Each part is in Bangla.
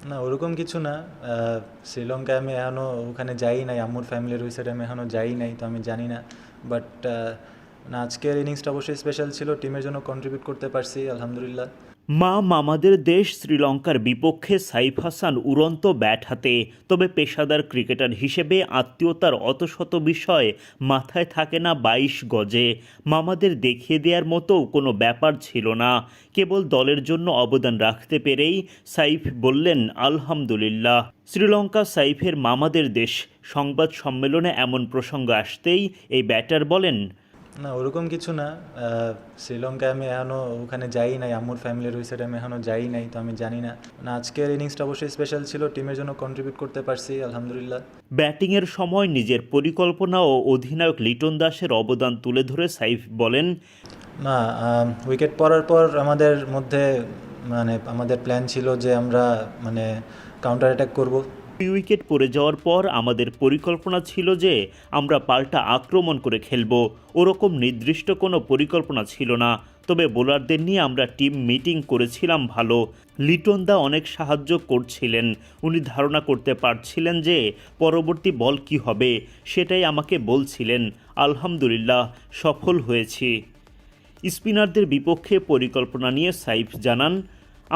না ওরকম কিছু না। শ্রীলঙ্কায় আমি এখনও ওখানে যাই নাই, আম্মুর ফ্যামিলির ওই সাইডে আমি এখনও যাই নাই, তো আমি জানি না। বাট না, আজকের ইনিংসটা অবশ্যই স্পেশাল ছিল, টিমের জন্য কন্ট্রিবিউট করতে পারছি আলহামদুলিল্লাহ। মামাদের দেশ শ্রীলঙ্কার বিপক্ষে সাইফ হাসান উড়ন্ত ব্যাট হাতে, তবে পেশাদার ক্রিকেটার হিসেবে আত্মীয়তার অতশত বিষয় মাথায় থাকে না ২২ গজে। মামাদের দেখিয়ে দেওয়ার মতো কোনো ব্যাপার ছিল না, কেবল দলের জন্য অবদান রাখতে পেরেই সাইফ বললেন আলহামদুলিল্লাহ। শ্রীলঙ্কা সাইফের মামাদের দেশ, সংবাদ সম্মেলনে এমন প্রসঙ্গ আসতেই এই ব্যাটার বলেন, না ওরকম কিছু না। শ্রীলঙ্কায় আমি এখনও ওখানে যাই নাই, আম্মুর ফ্যামিলির ওই সাইডে আমি এখনও যাই নাই, তো আমি জানি না। না আজকের ইনিংসটা অবশ্যই স্পেশাল ছিল, টিমের জন্য কন্ট্রিবিউট করতে পারছি আলহামদুলিল্লাহ। ব্যাটিংয়ের সময় নিজের পরিকল্পনা ও অধিনায়ক লিটন দাসের অবদান তুলে ধরে সাইফ বলেন, না, উইকেট পড়ার পর আমাদের মধ্যে মানে আমাদের প্ল্যান ছিল যে আমরা মানে কাউন্টার অ্যাটাক করব। 2 উইকেট পড়ে যাওয়ার পর আমাদের পরিকল্পনা ছিল যে আমরা পাল্টা আক্রমণ করে খেলব। ওরকম নির্দিষ্ট কোনো পরিকল্পনা ছিল না, তবে বোলারদের নিয়ে আমরা টিম মিটিং করেছিলাম ভালো। লিটন দা অনেক সাহায্য করছিলেন, উনি ধারণা করতে পারছিলেন যে পরবর্তী বল কি হবে, সেটাই আমাকে বলছিলেন। আলহামদুলিল্লাহ সফল হয়েছি। স্পিনারদের বিপক্ষে পরিকল্পনা নিয়ে সাইফ জানান,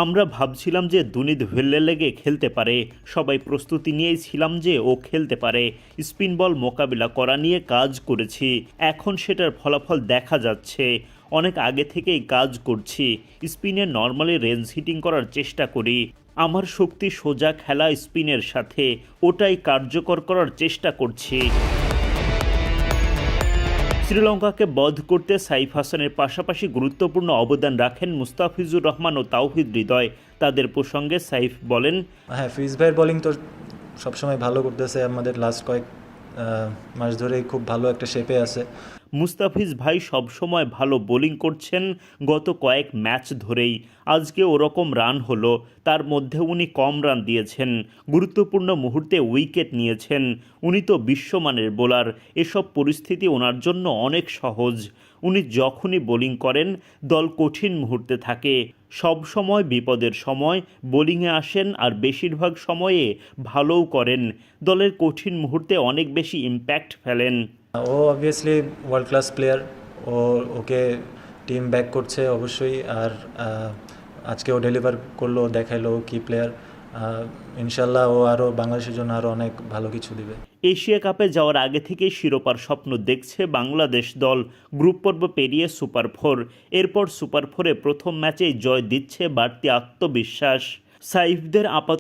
আমরা ভাবছিলাম যে দুনিত ভেল্লেলেগে খেলতে পারে, সবাই প্রস্তুতি নিয়েই ছিলাম যে ও খেলতে পারে। স্পিন বল মোকাবিলা করা নিয়ে কাজ করেছি, এখন সেটার ফলাফল দেখা যাচ্ছে। অনেক আগে থেকেই কাজ করছি, স্পিনে নর্মালি রেঞ্জ হিটিং করার চেষ্টা করি। আমার শক্তি সোজা খেলা স্পিনের সাথে, ওটাই কার্যকর করার চেষ্টা করছি। শ্রীলঙ্কাকে বধ করতে সাইফ হাসানের পাশাপাশি গুরুত্বপূর্ণ অবদান রাখেন মুস্তাফিজুর রহমান ও তাওহিদ হৃদয়। তাদের প্রসঙ্গে সাইফ বলেন, হ্যাঁ, ফিজ ভাইয়ের বোলিং তো সবসময় ভালো করতেছে, আমাদের লাস্ট কয়েক মাস ধরেই খুব ভালো একটা শেপে আছে। মুস্তাফিজ ভাই সবসময় ভালো বোলিং করছেন গত কয়েক ম্যাচ ধরেই। আজকে ওরকম রান হলো, তার মধ্যে উনি কম রান দিয়েছেন, গুরুত্বপূর্ণ মুহূর্তে উইকেট নিয়েছেন। উনি তো বিশ্বমানের বোলার, এসব পরিস্থিতি ওনার জন্য অনেক সহজ। উনি যখনই বোলিং করেন দল কঠিন মুহূর্তে থাকে, সব সময় বিপদের সময় বোলিংয়ে আসেন আর বেশিরভাগ সময়ে ভালোও করেন, দলের কঠিন মুহূর্তে অনেক বেশি ইম্প্যাক্ট ফেলেন। ও অবভিয়াসলি ওয়ার্ল্ড ক্লাস প্লেয়ার, ও ওকে টিম ব্যাক করছে অবশ্যই। আর আজকে ও ডেলিভার করলো, দেখাইলো কি প্লেয়ার। ইনশাল্লাহ ও আরও বাংলাদেশের জন্য আরও অনেক ভালো কিছু দিবে। এশিয়া কাপে যাওয়ার আগে থেকেই শিরোপার স্বপ্ন দেখছে বাংলাদেশ দল। গ্রুপ পর্ব পেরিয়ে সুপার 4, এরপর সুপার 4-এ প্রথম ম্যাচেই জয় দিচ্ছে বাড়তি আত্মবিশ্বাস। সাইফদের আপাতত